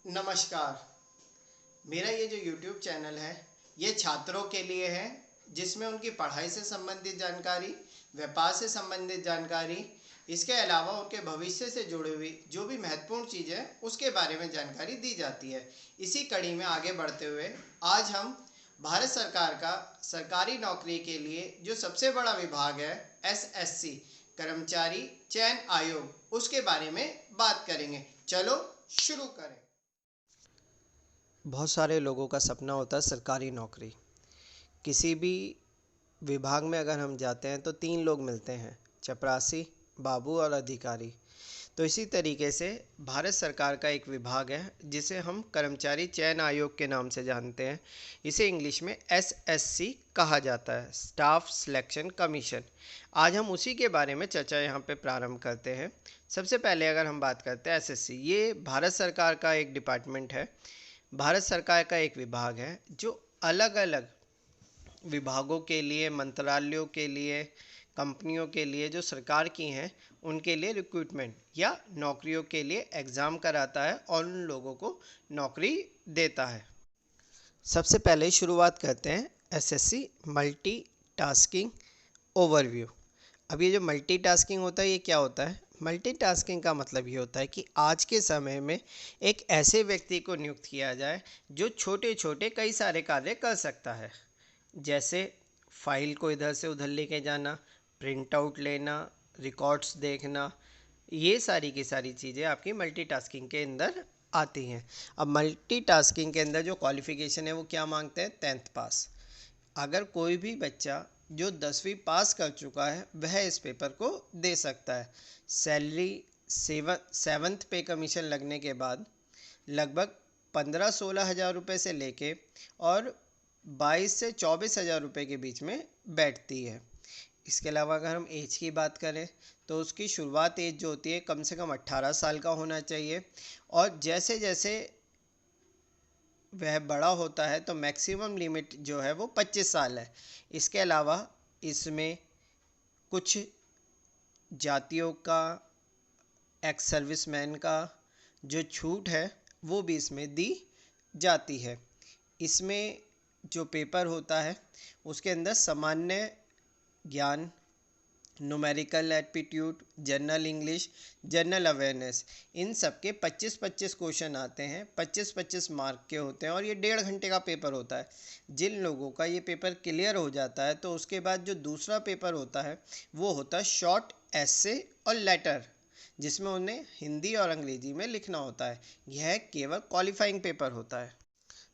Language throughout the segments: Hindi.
नमस्कार। मेरा ये जो YouTube चैनल है ये छात्रों के लिए है, जिसमें उनकी पढ़ाई से संबंधित जानकारी, व्यापार से संबंधित जानकारी, इसके अलावा उनके भविष्य से जुड़ी हुई जो भी महत्वपूर्ण चीज़ है उसके बारे में जानकारी दी जाती है। इसी कड़ी में आगे बढ़ते हुए आज हम भारत सरकार का सरकारी नौकरी के लिए जो सबसे बड़ा विभाग है SSC कर्मचारी चयन आयोग, उसके बारे में बात करेंगे। चलो शुरू करें। बहुत सारे लोगों का सपना होता है सरकारी नौकरी। किसी भी विभाग में अगर हम जाते हैं तो तीन लोग मिलते हैं, चपरासी, बाबू और अधिकारी। तो इसी तरीके से भारत सरकार का एक विभाग है जिसे हम कर्मचारी चयन आयोग के नाम से जानते हैं। इसे इंग्लिश में SSC कहा जाता है, स्टाफ सिलेक्शन कमीशन। आज हम उसी के बारे में चर्चा यहाँ पे प्रारंभ करते हैं। सबसे पहले अगर हम बात करते हैं SSC, ये भारत सरकार का एक डिपार्टमेंट है, भारत सरकार का एक विभाग है जो अलग अलग विभागों के लिए, मंत्रालयों के लिए, कंपनियों के लिए जो सरकार की हैं उनके लिए रिक्रूटमेंट या नौकरियों के लिए एग्ज़ाम कराता है और उन लोगों को नौकरी देता है। सबसे पहले शुरुआत करते हैं SSC मल्टीटास्किंग ओवरव्यू। अब ये जो मल्टीटास्किंग होता है ये क्या होता है? मल्टीटास्किंग का मतलब ये होता है कि आज के समय में एक ऐसे व्यक्ति को नियुक्त किया जाए जो छोटे छोटे कई सारे कार्य कर सकता है, जैसे फाइल को इधर से उधर लेके जाना, प्रिंट आउट लेना, रिकॉर्ड्स देखना। ये सारी की सारी चीज़ें आपकी मल्टीटास्किंग के अंदर आती हैं। अब मल्टीटास्किंग के अंदर जो क्वालिफ़िकेशन है वो क्या मांगते हैं? 10th पास। अगर कोई भी बच्चा जो 10वीं पास कर चुका है वह इस पेपर को दे सकता है। सैलरी सेवन्थ पे कमीशन लगने के बाद लगभग 15-16 हज़ार रुपये से लेके और 22 से 24 हज़ार रुपये के बीच में बैठती है। इसके अलावा अगर हम एज की बात करें तो उसकी शुरुआत एज जो होती है कम से कम 18 साल का होना चाहिए, और जैसे जैसे वह बड़ा होता है तो मैक्सिमम लिमिट जो है वो 25 साल है। इसके अलावा इसमें कुछ जातियों का, एक्स सर्विसमैन का जो छूट है वो भी इसमें दी जाती है। इसमें जो पेपर होता है उसके अंदर सामान्य ज्ञान, numerical aptitude, general English, general awareness, इन सब के 25-25 क्वेश्चन आते हैं। 25-25 मार्क के होते हैं और ये 1.5 घंटे का पेपर होता है। जिन लोगों का ये पेपर क्लियर हो जाता है तो उसके बाद जो दूसरा पेपर होता है वो होता है शॉर्ट एसे और लेटर, जिसमें उन्हें हिंदी और अंग्रेजी में लिखना होता है। यह केवल क्वालिफाइंग पेपर होता है।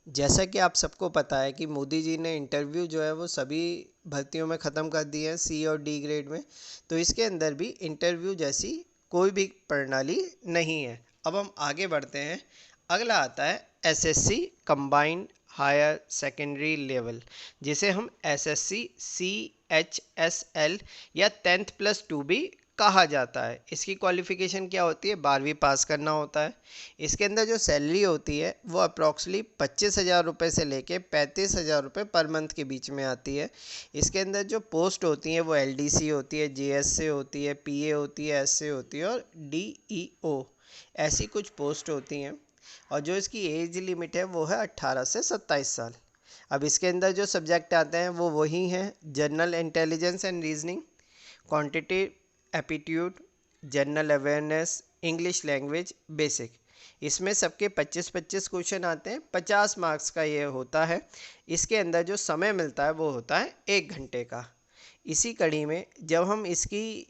जैसा कि आप सबको पता है कि मोदी जी ने इंटरव्यू जो है वो सभी भर्तियों में ख़त्म कर दिए हैं, C और D ग्रेड में। तो इसके अंदर भी इंटरव्यू जैसी कोई भी प्रणाली नहीं है। अब हम आगे बढ़ते हैं। अगला आता है SSC combined higher secondary level, जिसे हम SSC CHSL या 10th+2 भी कहा जाता है। इसकी क्वालिफ़िकेशन क्या होती है? 12वीं पास करना होता है। इसके अंदर जो सैलरी होती है वो अप्रॉक्सली 25 हज़ार रुपये से लेके 35 हज़ार रुपये पर मंथ के बीच में आती है। इसके अंदर जो पोस्ट होती हैं वो LDC होती है, JSA होती है, PA होती है, SA होती है और DEO, ऐसी कुछ पोस्ट होती हैं। और जो इसकी एज लिमिट है वो है 18 से 27 साल। अब इसके अंदर जो सब्जेक्ट आते हैं वो वही हैं: general intelligence and reasoning, quantitative aptitude, general awareness, English language basic. इसमें सबके 25-25 क्वेश्चन आते हैं। 50 मार्क्स का ये होता है। इसके अंदर जो समय मिलता है वो होता है 1 घंटे का। इसी कड़ी में जब हम इसकी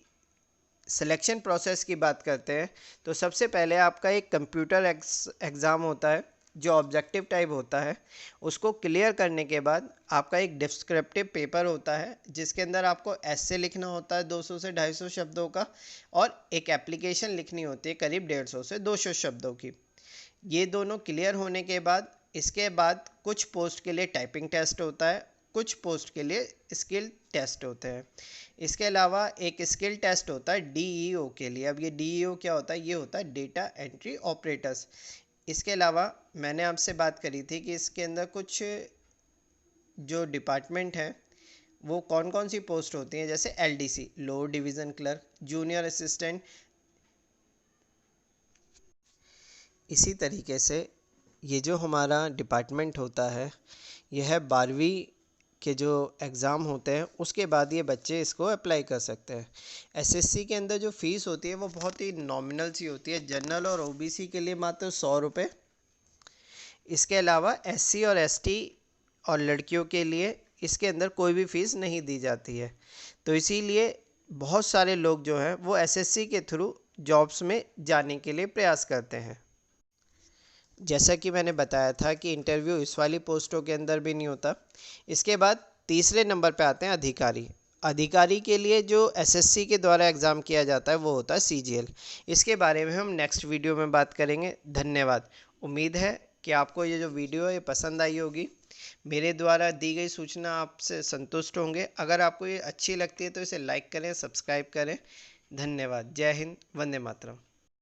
सिलेक्शन प्रोसेस की बात करते हैं तो सबसे पहले आपका एक कंप्यूटर एग्ज़ाम होता है जो ऑब्जेक्टिव टाइप होता है। उसको क्लियर करने के बाद आपका एक डिस्क्रिप्टिव पेपर होता है जिसके अंदर आपको ऐसे लिखना होता है 200 से 250 शब्दों का, और एक एप्लीकेशन लिखनी होती है करीब 150 से 200 शब्दों की। ये दोनों क्लियर होने के बाद इसके बाद कुछ पोस्ट के लिए टाइपिंग टेस्ट होता है, कुछ पोस्ट के लिए स्किल टेस्ट होते हैं। इसके अलावा एक स्किल टेस्ट होता है DEO के लिए। अब ये DEO क्या होता है? ये होता है डेटा एंट्री ऑपरेटर्स। इसके अलावा मैंने आपसे बात करी थी कि इसके अंदर कुछ जो डिपार्टमेंट हैं वो कौन कौन सी पोस्ट होती हैं, जैसे LDC lower division clerk, junior assistant. इसी तरीके से ये जो हमारा डिपार्टमेंट होता है, यह 12वीं के जो एग्ज़ाम होते हैं उसके बाद ये बच्चे इसको अप्लाई कर सकते हैं। एसएससी के अंदर जो फ़ीस होती है वो बहुत ही नॉमिनल सी होती है। जनरल और ओबीसी के लिए मात्र 100 रुपये। इसके अलावा एससी और एसटी और लड़कियों के लिए इसके अंदर कोई भी फ़ीस नहीं दी जाती है। तो इसीलिए बहुत सारे लोग जो हैं वो एसएससी के थ्रू जॉब्स में जाने के लिए प्रयास करते हैं। जैसा कि मैंने बताया था कि इंटरव्यू इस वाली पोस्टों के अंदर भी नहीं होता। इसके बाद तीसरे नंबर पे आते हैं अधिकारी। अधिकारी के लिए जो एसएससी के द्वारा एग्ज़ाम किया जाता है वो होता है सीजीएल। इसके बारे में हम नेक्स्ट वीडियो में बात करेंगे। धन्यवाद। उम्मीद है कि आपको ये जो वीडियो है ये पसंद आई होगी। मेरे द्वारा दी गई सूचना आपसे संतुष्ट होंगे। अगर आपको ये अच्छी लगती है तो इसे लाइक करें, सब्सक्राइब करें। धन्यवाद। जय हिंद, वंदे मातरम।